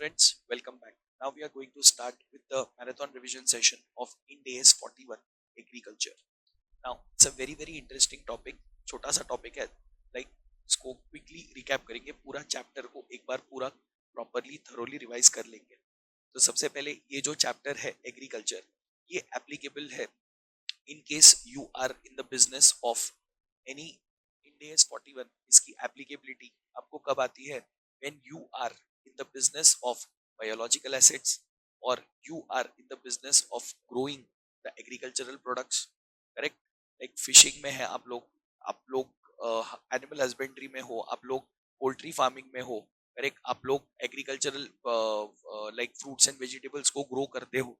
friends, welcome back. Now we are going to start with the marathon revision session of Ind AS 41 Agriculture. Now it's a very interesting topic. छोटा सा topic है, like इसको quickly recap करेंगे, पूरा chapter को एक बार पूरा properly thoroughly revise कर लेंगे. तो सबसे पहले ये जो चैप्टर है एग्रीकल्चर, ये एप्लीकेबल है in case you are in the business of any. Ind AS 41 इसकी एप्लीकेबिलिटी आपको कब आती है? when you are in the business of biological assets or you are in the business of growing the agricultural products. Correct? like fishing में है आप लोग animal husbandry में हो, आप लोग पोल्ट्री फार्मिंग में हो. करेक्ट? आप लोग agricultural like fruits and vegetables को ग्रो करते हो.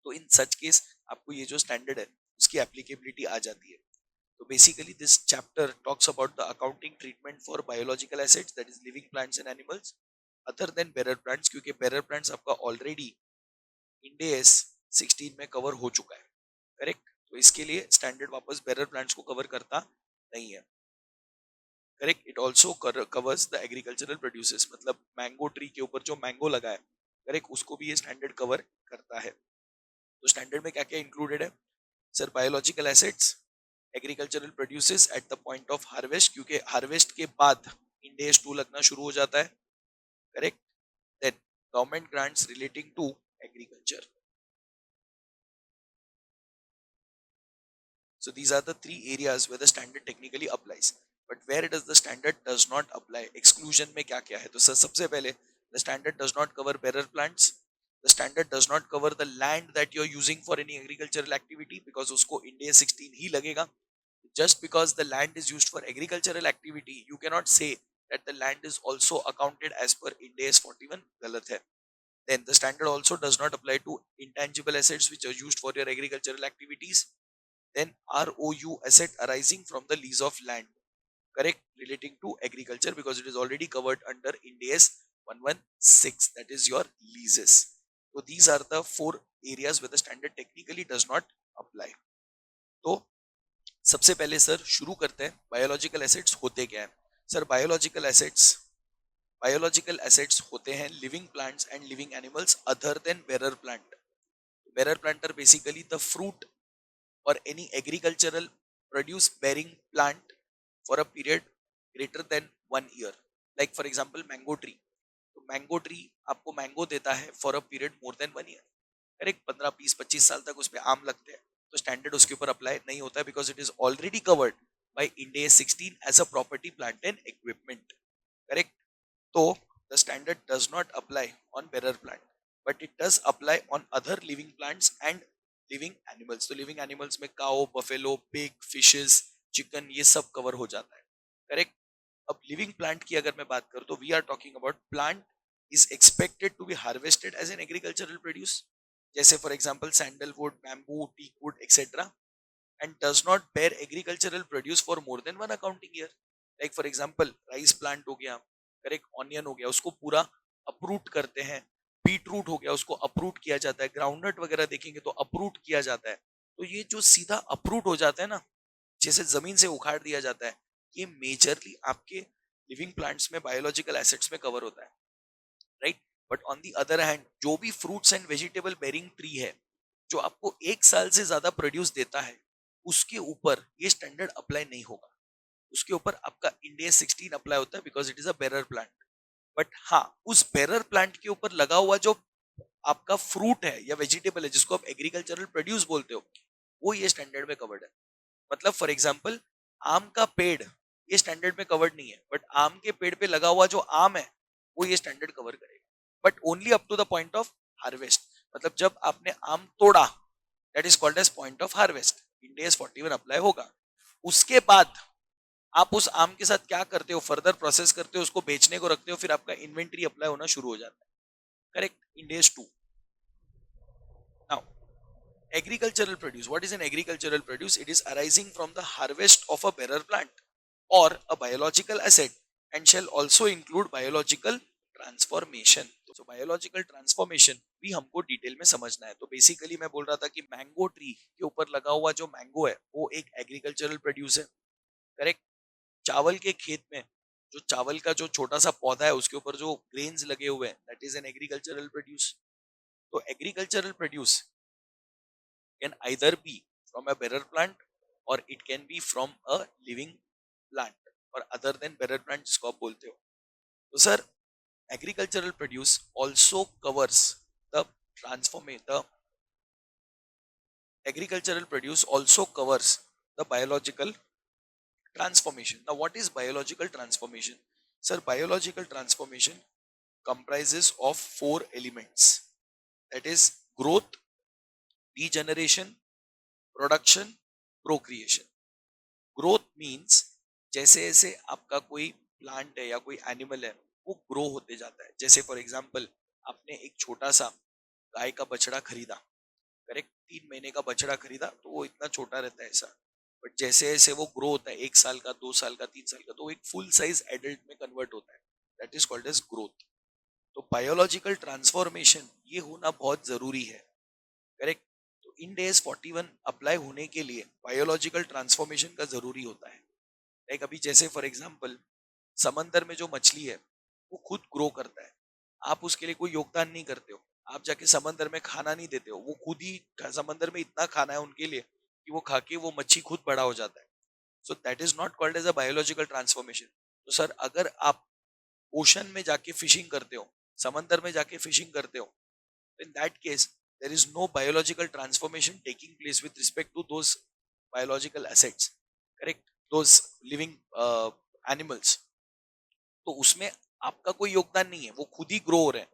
तो इन सच केस आपको ये जो स्टैंडर्ड है उसकी एप्लीकेबिलिटी आ जाती है. So basically this chapter talks about the accounting treatment for biological assets, that is living plants and animals other than bearer plants, क्योंकि bearer plants आपका already Ind AS 16 में कवर हो चुका है. करेक्ट? तो इसके लिए स्टैंडर्ड वापस bearer plants को कवर करता नहीं है. Correct? It also covers the agricultural produces, मतलब मैंगो ट्री के ऊपर जो मैंगो लगा है, करेक्ट, उसको भी ये स्टैंडर्ड कवर करता है. तो स्टैंडर्ड में क्या क्या इंक्लूडेड है sir? Biological assets, agricultural produces eight the point of harvest, क्योंकि हार्वेस्ट के बाद Ind AS 2 लगना शुरू हो जाता है. Correct? Then government grants relating to agriculture. So these are the three areas where the standard technically applies. But where does the standard does not apply? Exclusion में क्या क्या है? तो सर सबसे पहले the standard does not cover bearer plants. The standard does not cover the land that you're using for any agricultural activity, because उसको Ind AS 16 ही लगेगा. Just because the land is used for agricultural activity, you cannot say that the land is also accounted as per Ind AS 41. गलत है. Then the standard also does not apply to intangible assets which are used for your agricultural activities. Then ROU, asset arising from the lease of land. Correct? Relating to agriculture, because it is already covered under Ind AS 116, that is your leases. So these are the four areas where the standard technically does not apply. तो सबसे पहले sir शुरू करते हैं biological assets होते क्या है. Sir biological assets होते हैं living plants and living animals other than bearer plant. Bearer plant are basically the fruit or any agricultural produce bearing plant for a period greater than 1 year. Like for example mango tree. तो mango tree आपको mango देता है for a period more than 1 year. Correct? 15 20 25 साल तक उस पे आम लगते हैं. तो स्टैंडर्ड उसके ऊपर अप्लाई नहीं होता है, because it is already covered by Ind AS 16 as a property plant and equipment. Correct? तो the standard does not apply on bearer plant, but it does apply on other living plants and living animals. तो living animals में काओ, buffalo, pig, fishes, chicken, ये सब cover हो जाता है. Correct? अब living plant की अगर मैं बात करूं तो we are talking about plant is expected to be harvested as an agricultural produce, जैसे for example sandalwood, bamboo, teakwood etcetera, and does not bear agricultural produce for more than 1 accounting year. Like for example rice plant हो गया, correct, onion हो गया, उसको पूरा uproot करते हैं. Beet root हो गया, उसको अपरूट किया जाता है. ग्राउंडनट वगैरह देखेंगे तो अपरूट किया जाता है. तो ये जो सीधा अपरूट हो जाता है ना, जैसे जमीन से उखाड़ दिया जाता है, ये मेजरली आपके लिविंग प्लांट्स में बायोलॉजिकल एसेट्स में कवर होता है. Right? But on the other hand जो भी fruits and vegetable bearing tree है जो आपको 1 साल से ज्यादा प्रोड्यूस देता है, उसके ऊपर ये स्टैंडर्ड अप्लाई नहीं होगा. उसके ऊपर आपका Ind AS 16 अप्लाई होता है, because it is a bearer plant. But हाँ, उस बेरर प्लांट के ऊपर लगा हुआ जो आपका फ्रूट है या वेजिटेबल है, जिसको आप एग्रीकल्चरल प्रोड्यूस बोलते हो, वो ये स्टैंडर्ड में कवर्ड है. मतलब फॉर एग्जांपल आम का पेड़ ये स्टैंडर्ड में कवर्ड नहीं है, बट आम के पेड़ पे लगा हुआ जो आम है वो ये स्टैंडर्ड कवर करेगा, but only up to the point of harvest. मतलब जब आपने आम तोड़ा, that is called as point of harvest, Ind AS 41 apply होगा. उसके बाद आप उस आम के साथ क्या करते हो, फर्दर प्रोसेस करते हो, उसको बेचने को रखते हो, फिर आपका इन्वेंट्री अप्लाई होना शुरू हो जाता है. Correct? Ind AS 2. Now, agricultural produce. What is an agricultural produce? It is arising from the harvest of a bearer plant or a biological asset, and shall also include biological transformation. So biological transformation भी हमको detail में समझना है. तो basically मैं बोल रहा था कि मैंगो ट्री के ऊपर लगा हुआ जो मैंगो है वो एक एग्रीकल्चरल प्रोड्यूस है. करेक्ट? चावल के खेत में जो चावल का जो छोटा सा पौधा है उसके ऊपर जो ग्रेन्स लगे हुए हैं, that is an agricultural produce. तो agricultural produce can either be from a bearer plant or it can be from a living plant or other than bearer plant जिसको आप बोलते हो. तो sir agricultural produce also covers the the agricultural produce also covers the biological transformation. Now what is biological transformation? Sir, biological transformation comprises of four elements, that is growth, degeneration, production, procreation. Growth means जैसे जैसे आपका कोई plant है या कोई animal है वो grow होते जाता है. जैसे फॉर एग्जांपल आपने एक छोटा सा गाय का बछड़ा खरीदा, करेक्ट, 3 महीने का बछड़ा खरीदा तो वो इतना छोटा रहता है ऐसा. बट जैसे जैसे वो ग्रो होता है 1 साल का, 2 साल का, 3 साल का, तो वो एक फुल साइज एडल्ट में कन्वर्ट होता है. That is called as growth. तो बायोलॉजिकल ट्रांसफॉर्मेशन ये होना बहुत जरूरी है, करेक्ट. तो इन डेज 41 अप्लाई होने के लिए बायोलॉजिकल ट्रांसफॉर्मेशन का जरूरी होता है. लाइक अभी जैसे फॉर एग्जांपल समंदर में जो मछली है वो खुद ग्रो करता है, आप उसके लिए कोई योगदान नहीं करते हो, आप जाके समंदर में खाना नहीं देते हो, वो खुद ही समंदर में इतना खाना है उनके लिए कि वो खा के वो मच्छी खुद बड़ा हो जाता है. So that is not called as a biological transformation. तो सर अगर आप ओशन में जाके फिशिंग करते हो, समंदर में जाके फिशिंग करते हो, in that case there is no biological transformation taking place with respect to those biological assets, correct, those living animals. तो उसमें आपका कोई योगदान नहीं है, वो खुद ही ग्रो हो रहे हैं,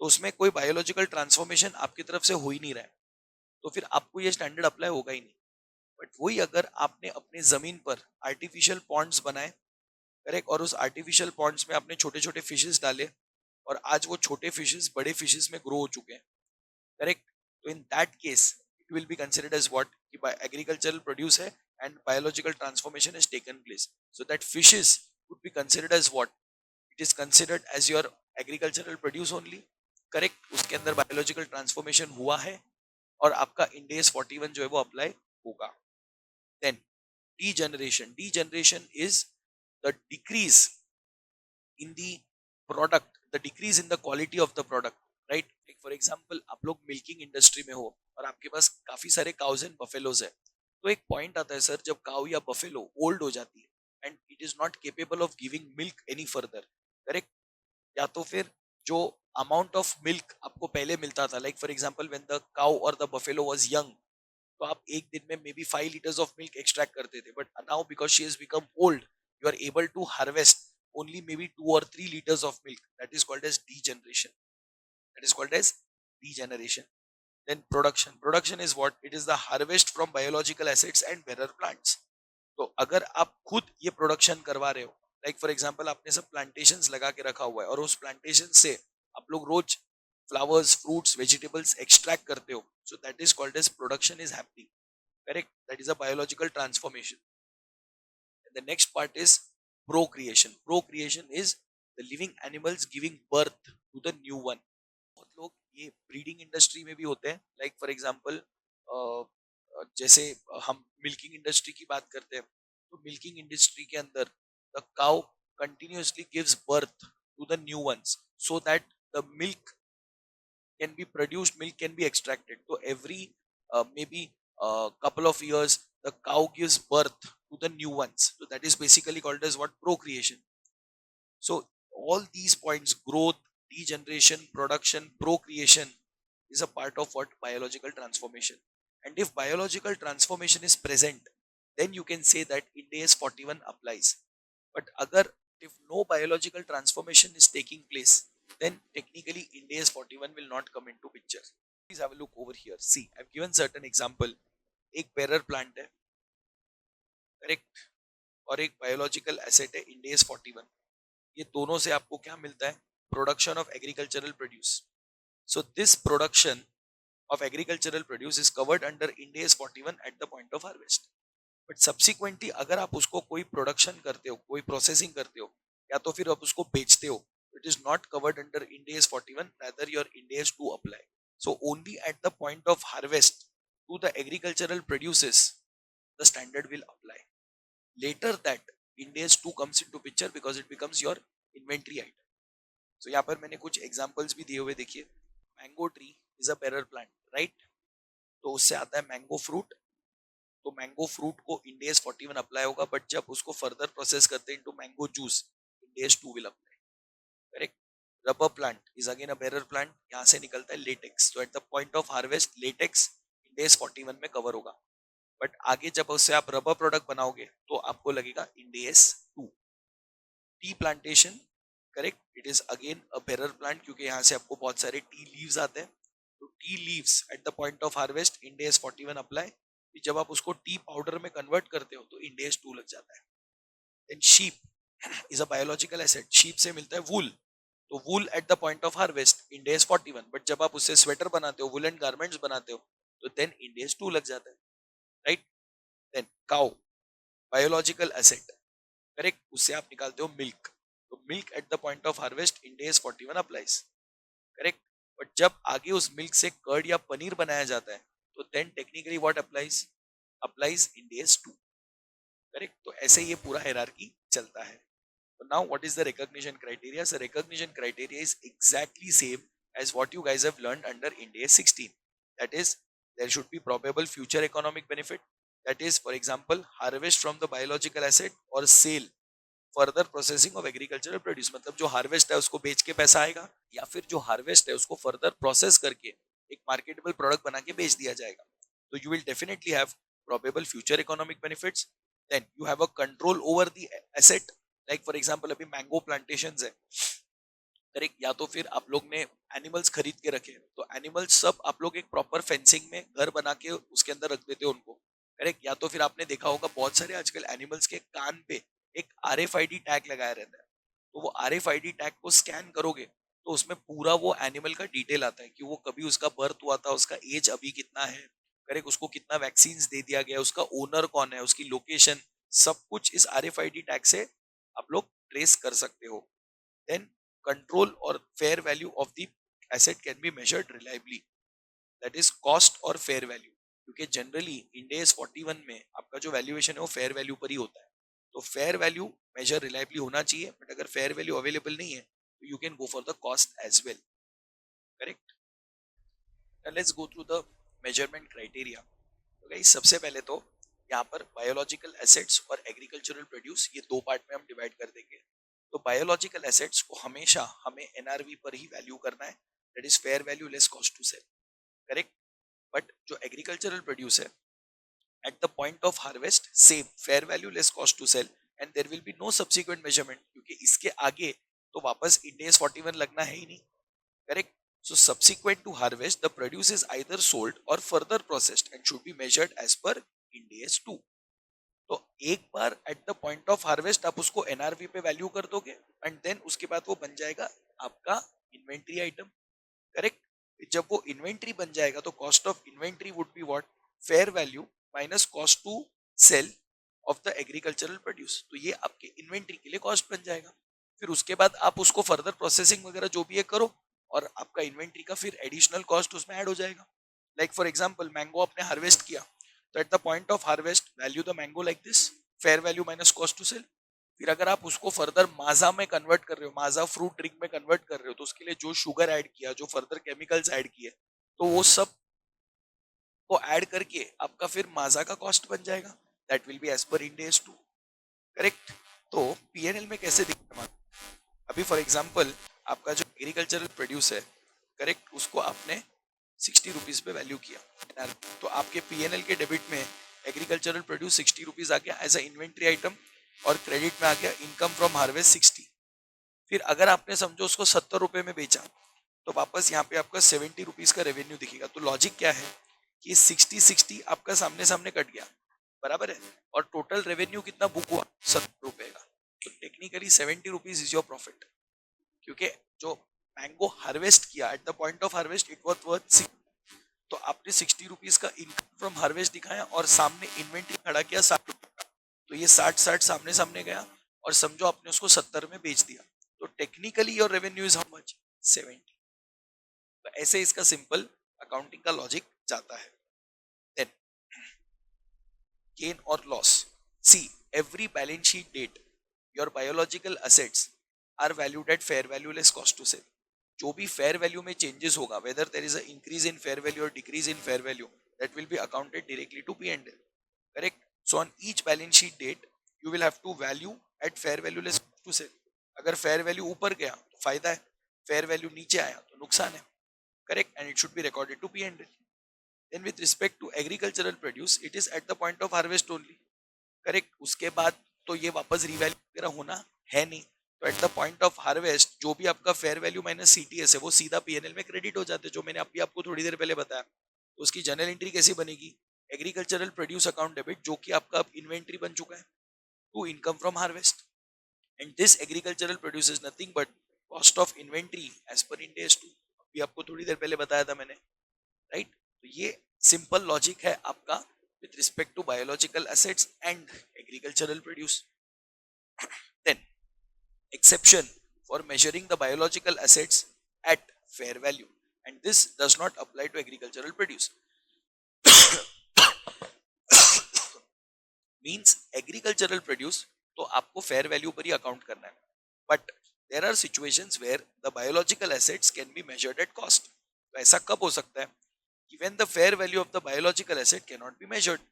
तो उसमें कोई बायोलॉजिकल ट्रांसफॉर्मेशन आपकी तरफ से हो ही नहीं रहा है, तो फिर आपको ये स्टैंडर्ड अप्लाई होगा ही नहीं. बट वही अगर आपने अपने जमीन पर आर्टिफिशियल पॉन्ड्स बनाए, करेक्ट, और उस आर्टिफिशियल पॉन्ड्स में आपने छोटे छोटे फिशेस डाले और आज वो छोटे फिशेस बड़े फिशेस में ग्रो हो चुके हैं, correct. So in that case it will be considered as what कि agricultural produce है and biological transformation has taken place, so that fishes would be considered as what, it is considered as your agricultural produce only, correct. उसके अंदर biological transformation हुआ है और आपका Ind AS 41 जो है वो अप्लाई होगा. Then degeneration is the decrease in the product, the decrease in the quality of the product, right. Like for example आप लोग मिल्किंग इंडस्ट्री में हो और आपके पास काफी सारे काउज एंड बफेलोज है, तो एक पॉइंट आता है सर जब काउ या बफेलो ओल्ड हो जाती है and it is not capable of giving milk any further, correct. या तो फिर जो अमाउंट ऑफ मिल्क आपको पहले मिलता था, like for example when the cow और द बफेलो वाज यंग, तो आप एक दिन में maybe 5 liters of milk extract करते थे, but now because she has become old you are able to harvest only maybe 2 or 3 liters of milk. That is called as degeneration. That is called as degeneration. Then production is what, it is the harvest from biological assets and bearer plants. तो अगर आप खुद ये production करवा रहे हो, like for example आपने सब प्लांटेशंस लगा के रखा हुआ है और उस प्लांटेशन से आप लोग रोज फ्लावर्स, फ्रूट्स, वेजिटेबल्स एक्सट्रैक्ट करते हो, so that is called as production is happening, correct. That is a biological transformation. And the next part is procreation. Procreation is the living animals giving birth to the new one. बहुत लोग ये breeding industry में भी होते हैं, like for example जैसे हम milking industry की बात करते हैं, तो मिल्किंग इंडस्ट्री के अंदर the cow continuously gives birth to the new ones so that the milk can be produced, milk can be extracted. So every maybe couple of years, the cow gives birth to the new ones. So that is basically called as what, procreation. So all these points, growth, degeneration, production, procreation, is a part of what, biological transformation. And if biological transformation is present, then you can say that Ind AS 41 applies. But agar if no biological transformation is taking place, then technically Ind AS 41 will not come into picture. Please have a look over here. See, I've given certain example. एक bearer plant है, correct, और एक biological asset है Ind AS 41. ये दोनों से आपको क्या मिलता है? Production of agricultural produce. So this production of agricultural produce is covered under Ind AS 41 at the point of harvest. But subsequently अगर आप उसको कोई प्रोडक्शन करते हो, कोई प्रोसेसिंग करते हो, या तो फिर आप उसको बेचते हो, it is not covered under Ind AS 41, rather your Ind AS 2 apply. So only at the point of harvest to the agricultural produces the standard will apply. Later that Ind AS 2 comes into picture because it becomes your inventory item. So यहाँ पर मैंने कुछ examples भी दिए हुए, देखिए mango tree is a bearer plant, right? तो उससे आता है मैंगो फ्रूट, तो मैंगो फ्रूट को Ind AS 41 अप्लाई होगा, बट जब उसको फर्दर प्रोसेस करते हैं into mango juice, Ind AS 2 will apply, correct? Rubber plant is again a bearer plant, यहाँ से निकलता है लेटेक्स, तो at the point of harvest latex Ind AS 41 में कवर होगा, बट आगे जब उससे आप रबर प्रोडक्ट बनाओगे तो आपको लगेगा Ind AS 2. Tea plantation, correct, it is again a bearer plant क्योंकि यहाँ से आपको बहुत सारे टी लीव्स आते हैं, तो tea leaves eight the point of harvest Ind AS 41 apply, जब आप उसको टी पाउडर में कन्वर्ट करते हो तो Ind AS 2 लग जाता है. Then sheep is a biological asset, sheep से मिलता है वूल, तो wool at the point of harvest Ind AS 41, but जब आप उससे स्वेटर बनाते हो, वुलन गारमेंट्स बनाते हो, तो देन Ind AS 2 लग जाता है, right? Then cow, biological asset, correct, उससे आप निकालते हो मिल्क, तो milk at the point of harvest Ind AS 41 applies, correct? But जब आगे उस मिल्क से कर्ड या पनीर बनाया जाता है तो then technically what applies Ind AS 2, correct? तो ऐसे ये पूरा हायरार्की चलता है. So now what is the recognition criteria? So recognition criteria is exactly same as what you guys have learned under Ind AS 16. That is, there should be probable future economic benefit. That is, for example, harvest from the biological asset or sale, further processing of agricultural produce. मतलब जो harvest है उसको बेच के पैसा आएगा, या फिर जो हार्वेस्ट है उसको फर्दर प्रोसेस करके एक मार्केटेबल प्रोडक्ट बना के बेच दिया जाएगा. तो you will definitely have probable future economic benefits. Then you have a control over the asset, like for example अभी मैंगो प्लांटेशंस है, करेक्ट, या तो फिर आप लोग ने एनिमल्स खरीद के रखे, तो एनिमल्स सब आप लोग एक प्रॉपर फेंसिंग में घर बना के उसके अंदर रख देते हो उनको, करेक्ट? या तो फिर आपने देखा होगा बहुत सारे आजकल एनिमल्स के कान पे एक RFID टैग लगाया रहता है, तो वो RFID टैग को स्कैन करोगे तो उसमें पूरा वो एनिमल का डिटेल आता है कि वो कभी उसका बर्थ हुआ था, उसका एज अभी कितना है, करेक्ट, उसको कितना वैक्सीन दे दिया गया, उसका ओनर कौन है, उसकी लोकेशन, सब कुछ इस RFID टैग से आप लोग ट्रेस कर सकते हो. देन कंट्रोल और fair value of the asset can be measured reliably, that is cost और फेयर वैल्यू, क्योंकि जनरली Ind AS 41 में आपका जो वैल्यूएशन है वो फेयर वैल्यू पर ही होता है, तो फेयर वैल्यू मेजर रिलायबली होना चाहिए, बट अगर फेयर वैल्यू अवेलेबल नहीं है तो you can go for the cost as well, correct? Let's go through the measurement criteria. तो गाइस सबसे पहले तो यहाँ पर बायोलॉजिकल एसेट्स और एग्रीकल्चरल प्रोड्यूस, ये दो पार्ट में हम डिवाइड कर देंगे. तो बायोलॉजिकल एसेट्स को हमेशा हमें NRV पर ही वैल्यू करना है, that is fair value less cost to sell, correct? But जो एग्रीकल्चरल प्रोड्यूस है at the point of harvest same fair value less cost to sell, and there will be no subsequent measurement क्योंकि इसके आगे तो वापस Ind AS 41 लगना है ही नहीं, correct? So subsequent to harvest the produce is either sold or further processed and should be measured as per Ind AS 2. तो एक बार at the point of harvest आप उसको NRV पे वैल्यू कर दोगे एंड देन उसके बाद वो बन जाएगा आपका इन्वेंट्री आइटम, करेक्ट? जब वो इन्वेंट्री बन जाएगा तो cost of inventory would be what, fair value minus cost to sell of the agricultural produce, तो ये आपके इन्वेंट्री के लिए कॉस्ट बन जाएगा. फिर उसके बाद आप उसको फर्दर प्रोसेसिंग वगैरह जो भी है करो और आपका इन्वेंट्री का फिर एडिशनल कॉस्ट उसमें ऐड हो जाएगा. लाइक फॉर एग्जांपल मैंगो आपने हार्वेस्ट किया, तो at the point of harvest value the mango like this, fair value minus cost to sell. फिर अगर आप उसको फर्दर माजा में कन्वर्ट कर रहे हो, माजा फ्रूट ड्रिंक में कन्वर्ट कर रहे हो, तो उसके लिए जो शुगर ऐड किया, जो फर्दर केमिकल्स ऐड किए, तो वो सब को ऐड करके आपका फिर माजा का कॉस्ट बन जाएगा, that will be as per Ind AS 2, correct? तो PNL में कैसे दिखेगा, अभी फॉर एग्जांपल आपका जो एग्रीकल्चरल प्रोड्यूस है, करेक्ट, उसको आपने 60 रुपीज पे वैल्यू किया, तो आपके PNL के डेबिट में एग्रीकल्चरल प्रोड्यूस 60 रुपीज आ गया एज अ इन्वेंट्री आइटम, और क्रेडिट में आ गया इनकम फ्रॉम हार्वेस्ट 60. फिर अगर आपने समझो उसको 70 रुपए में बेचा, तो वापस यहाँ पे आपका 70 रुपीज का रेवेन्यू दिखेगा. तो लॉजिक क्या है कि 60-60 आपका सामने सामने कट गया, बराबर है, और टोटल रेवेन्यू कितना बुक हुआ, 70 रुपए का. तो technically 70 rupees is your profit, क्योंकि जो मैंगो हार्वेस्ट किया eight the point of harvest it was worth 60, तो आपने 60 रुपीज का इनकम फ्रॉम हार्वेस्ट दिखाया और सामने इन्वेंट्री खड़ा किया 60 रुपए का, तो ये 60-60 सामने सामने गया, और समझो आपने उसको 70 में बेच दिया, तो technically your revenue is how much, 70. तो ऐसे इसका सिंपल अकाउंटिंग का लॉजिक जाता है. देन गेन और loss, see every balance sheet date your biological assets are valued at fair value less cost to sell. जो भी फेयर वैल्यू में चेंजेस होगा, whether there is a increase in fair value और decrease in fair value, that will be accounted directly to P and L. Correct. So on each balance sheet date you will have to value at fair value less to sell. अगर fair value ऊपर गया तो फायदा है, fair value नीचे आया तो नुकसान है. Correct. And it should be recorded to P and L. Then with respect to agricultural produce it is at the point of harvest only. Correct. उसके बाद तो ये वापस रिवैल्यू वगैरह होना है नहीं. तो at the point of harvest जो भी आपका फेयर वैल्यू माइनस सीटीएस है वो सीधा पीएनएल में क्रेडिट हो जाते हैं, जो मैंने अभी आपको थोड़ी देर पहले बताया. तो उसकी जर्नल एंट्री कैसी बनेगी? एग्रीकल्चरल प्रोड्यूस अकाउंट डेबिट, जो कि आपका इन्वेंट्री बन चुका है, to income from harvest. And this agricultural produce is nothing but cost of inventory as per Ind AS 2. अभी आपको थोड़ी देर पहले बताया था मैंने, राइट. तो ये सिंपल लॉजिक है आपका with respect to biological assets and agricultural produce. Then exception for measuring the biological assets at fair value, and this does not apply to agricultural produce. Means agricultural produce तो आपको fair value पर ही account करना है, but there are situations where the biological assets can be measured at cost. तो ऐसा कब हो सकता है कि when the fair value of the biological asset cannot be measured,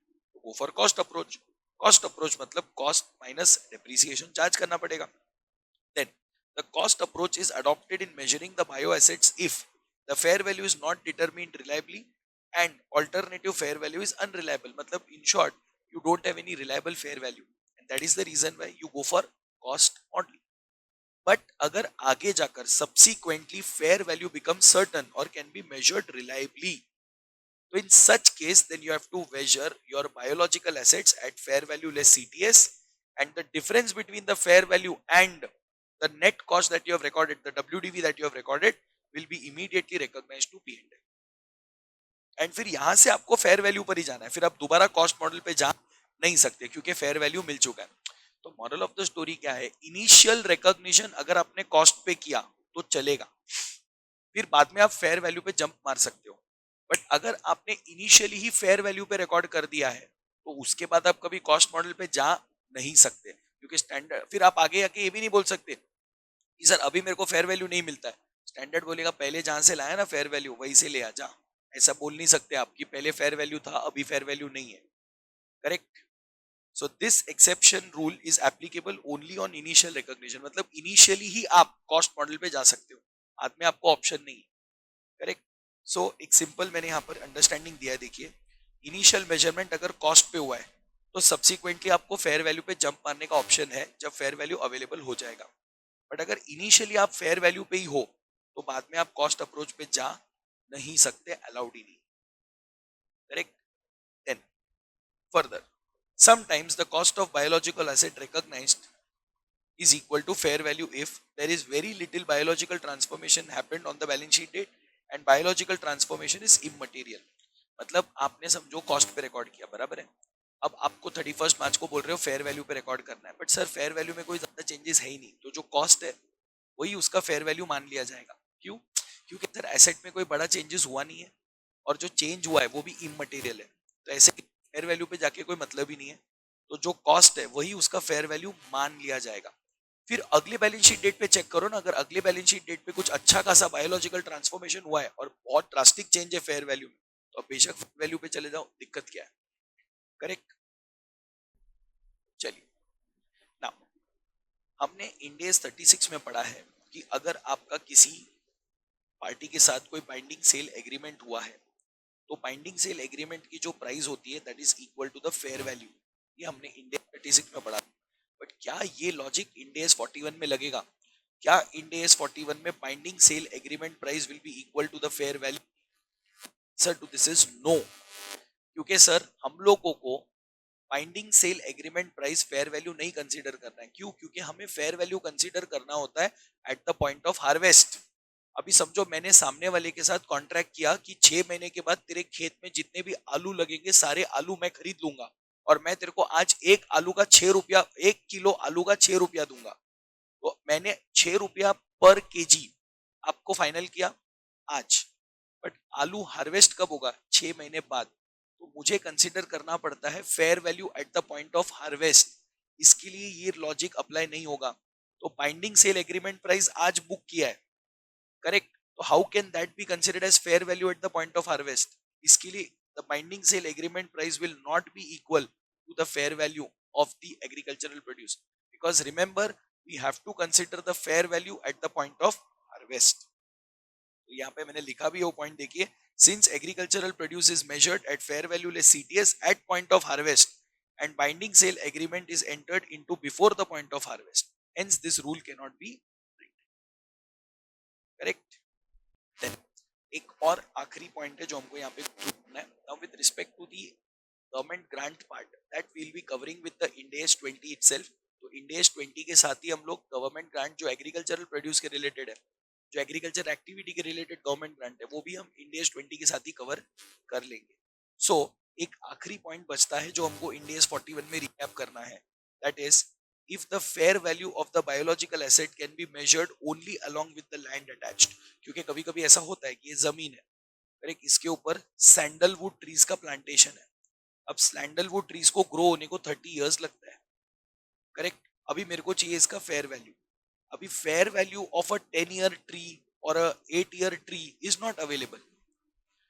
go for cost approach. Cost approach मतलब cost minus depreciation charge करना पड़ेगा. Then the cost approach is adopted in measuring the bioassets if the fair value is not determined reliably and alternative fair value is unreliable. मतलब in short, you don't have any reliable fair value, and that is the reason why you go for cost only. But अगर आगे जाकर subsequently fair value becomes certain or can be measured reliably, so in such case then you have to measure your biological assets at fair value less CTS, and the difference between the fair value and the net cost that you have recorded, the WDV that you have recorded, will be immediately recognized to P&L. And फिर यहां से आपको fair value पर ही जाना है, फिर आप दोबारा कॉस्ट मॉडल पे जा नहीं सकते क्योंकि फेयर वैल्यू मिल चुका है. तो मॉडल ऑफ द स्टोरी क्या है? इनिशियल रिकॉग्निशन अगर आपने कॉस्ट पे किया तो चलेगा, फिर बाद में आप फेयर वैल्यू पे जंप मार सकते हो. बट अगर आपने इनिशियली ही फेयर वैल्यू पे रिकॉर्ड कर दिया है तो उसके बाद आप कभी कॉस्ट मॉडल पे जा नहीं सकते, क्योंकि स्टैंडर्ड फिर आप आगे आके ये भी नहीं बोल सकते कि सर अभी मेरे को फेयर वैल्यू नहीं मिलता है. स्टैंडर्ड बोलेगा पहले जहां से लाया ना फेयर वैल्यू वहीं से ले आ जा. ऐसा बोल नहीं सकते आप कि पहले फेयर वैल्यू था अभी फेयर वैल्यू नहीं है. Correct. So this exception rule is applicable only on initial recognition. मतलब इनिशियली ही आप कॉस्ट मॉडल पे जा सकते हो, बाद में आपको ऑप्शन नहीं. करेक्ट. सो एक सिंपल मैंने यहाँ पर अंडरस्टैंडिंग दिया है. देखिए, इनिशियल मेजरमेंट अगर कॉस्ट पे हुआ है तो सब्सिक्वेंटली आपको फेयर वैल्यू पे जंप मारने का ऑप्शन है जब फेयर वैल्यू अवेलेबल हो जाएगा. बट अगर इनिशियली आप फेयर वैल्यू पे ही हो तो बाद में आप कॉस्ट अप्रोच पे जा नहीं सकते, अलाउड ही नहीं. Correct. Then further, sometimes the cost of biological asset recognized is equal to fair value if there is very little biological transformation happened on the balance sheet date and biological transformation is immaterial. मतलब आपने समझो cost पे record किया, बराबर है. अब आपको 31 मार्च को बोल रहे हो फेयर वैल्यू पे रिकॉर्ड करना है, बट सर फेयर वैल्यू में कोई ज्यादा चेंजेस है ही नहीं, तो जो कॉस्ट है वही उसका फेयर वैल्यू मान लिया जाएगा. क्यों? क्योंकि सर एसेट में कोई बड़ा चेंजेस हुआ नहीं है और जो चेंज हुआ है वो भी इमटेरियल है, तो ऐसे फेयर वैल्यू पे जाके कोई मतलब ही नहीं है. तो जो कॉस्ट है वही उसका फेयर वैल्यू मान लिया जाएगा. फिर अगले बैलेंस शीट डेट पे चेक करो ना, अगर अगले बैलेंस शीट डेट पे कुछ अच्छा खासा बायोलॉजिकल ट्रांसफॉर्मेशन हुआ है और बहुत ड्रास्टिक चेंज है फेयर वैल्यू में, तो बेशक फेयर वैल्यू पे चले जाओ, दिक्कत क्या है. करेक्ट. चलिए, नाउ हमने इंडेस 36 में पढ़ा है कि अगर आपका किसी पार्टी के साथ कोई बाइंडिंग सेल एग्रीमेंट हुआ है तो बाइंडिंग सेल एग्रीमेंट की जो प्राइस होती है that is equal to the fair value. ये हमने इंडेस 36 में पढ़ा. बट क्या ये लॉजिक इंडेस 41 में लगेगा? क्या इंडेस 41 में binding sale agreement price will be equal to the fair value? Sir to this is no. क्योंकि सर हम लोगों को binding sale agreement price fair value नहीं कंसीडर करना है. क्यों? क्योंकि हमें फेयर वैल्यू कंसीडर करना होता है eight the point of harvest. अभी समझो मैंने सामने वाले के साथ कॉन्ट्रैक्ट किया कि 6 महीने के बाद तेरे खेत में जितने भी आलू लगेंगे सारे आलू मैं खरीद लूंगा और मैं तेरे को आज एक आलू का 6 रुपया, 1 किलो आलू का 6 रुपया दूंगा. तो मैंने 6 रुपया पर केजी आपको फाइनल किया आज, बट आलू हार्वेस्ट कब होगा? 6 महीने बाद. तो मुझे कंसिडर करना पड़ता है fair value at the point of harvest. इसके लिए ये लॉजिक अप्लाई नहीं होगा। तो बाइंडिंग सेल एग्रीमेंट प्राइस आज बुक किया है, करेक्ट, तो how can that be considered as fair value at the point of harvest? इसके लिए the binding sale agreement price will not be equal to the fair value of the agricultural produce, because remember we have to consider the fair value at the point of harvest. तो यहाँ पे मैंने लिखा भी वो point देखिए, since agricultural produce is measured at fair value less CTS at point of harvest and binding sale agreement is entered into before the point of harvest, hence this rule cannot be breached, correct? Then एक और आखिरी point है जो हमको यहाँ पे करना है, now with respect to the government grant part that we'll be covering with the Ind AS 20 itself। तो Ind AS 20 के साथ ही हम लोग गवर्नमेंट ग्रांट जो एग्रीकल्चरल प्रोड्यूस के रिलेटेड है, जो एग्रीकल्चर एक्टिविटी के रिलेटेड गवर्नमेंट ग्रांट है, वो भी हम Ind AS 20 के साथ ही कवर कर लेंगे। सो एक आखिरी पॉइंट बचता है जो हमको Ind AS 41 में रिकैप करना है, that is if the fair value of the biological asset can be measured only along with the land attached। क्योंकि कभी कभी ऐसा होता है कि ये जमीन है, करेक्ट, इसके ऊपर सैंडलवुड ट्रीज का प्लांटेशन है। अब सैंडलवुड ट्रीज को ग्रो होने को 30 इयर्स लगता है, करेक्ट। अभी मेरे को चाहिए इसका फेयर वैल्यू। अभी fair value of a 10 year tree और अ 8 year tree is not available.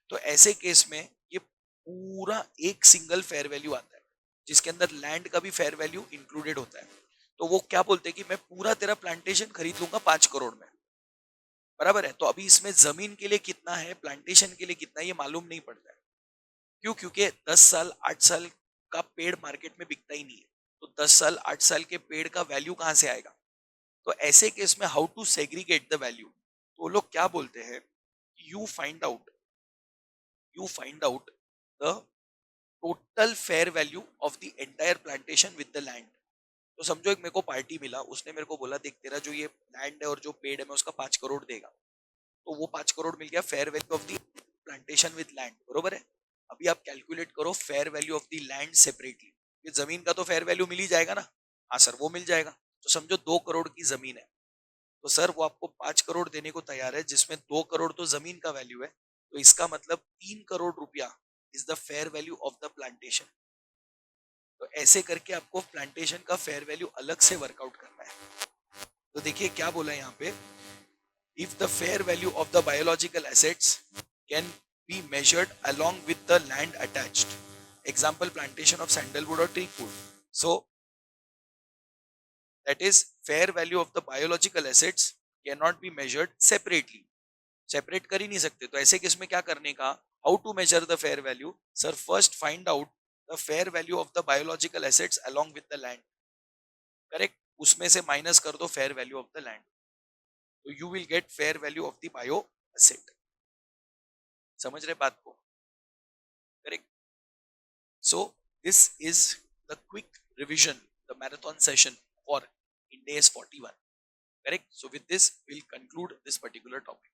तो ऐसे केस में ये पूरा एक सिंगल फेयर वैल्यू आता है जिसके अंदर लैंड का भी फेयर वैल्यू इंक्लूडेड होता है। तो वो क्या बोलते हैं कि मैं पूरा तेरा प्लांटेशन खरीद लूंगा 5 करोड़ में, बराबर है। तो अभी इसमें जमीन के लिए कितना है, प्लांटेशन के लिए कितना है, ये मालूम नहीं पड़ता है। क्यों? क्योंकि 10 साल 8 साल का पेड़ मार्केट में बिकता ही नहीं है। तो 10 साल 8 साल के पेड़ का वैल्यू कहां से आएगा? तो ऐसे केस में how to segregate the value, तो वो लोग क्या बोलते हैं, you find out the total fair value of the entire plantation with the land. तो समझो एक मेरे को पार्टी मिला, उसने मेरे को बोला देख तेरा जो ये लैंड है और जो पेड़ है मैं उसका 5 करोड़ देगा। तो वो 5 करोड़ मिल गया fair value of the plantation with land, बरोबर है। अभी आप कैलकुलेट करो fair value of the land separately. ये जमीन का तो फेयर वैल्यू मिल ही जाएगा ना, हाँ सर वो मिल जाएगा। तो समझो 2 करोड़ की जमीन है, तो सर वो आपको 5 करोड़ देने को तैयार है जिसमें 2 करोड़ तो जमीन का वैल्यू है। तो इसका मतलब 3 करोड़ रुपया is the fair value of the plantation. तो ऐसे करके आपको प्लांटेशन का फेयर वैल्यू अलग से वर्कआउट करना है। तो देखिए क्या बोला है यहाँ पे, if the fair value of the biological assets can be measured along with the land attached, example plantation of sandalwood or teak wood, so that is fair value of the biological assets cannot be measured separately, separate कर ही नहीं सकते। तो ऐसे case में क्या करने का, how to measure the fair value, sir first find out the fair value of the biological assets along with the land, correct, उसमें से माइनस कर दो fair value of the land, तो you will get fair value of the bio asset. समझ रहे बात को, correct? So this is the quick revision, the marathon session for Ind AS 41, correct? So with this we'll conclude this particular topic.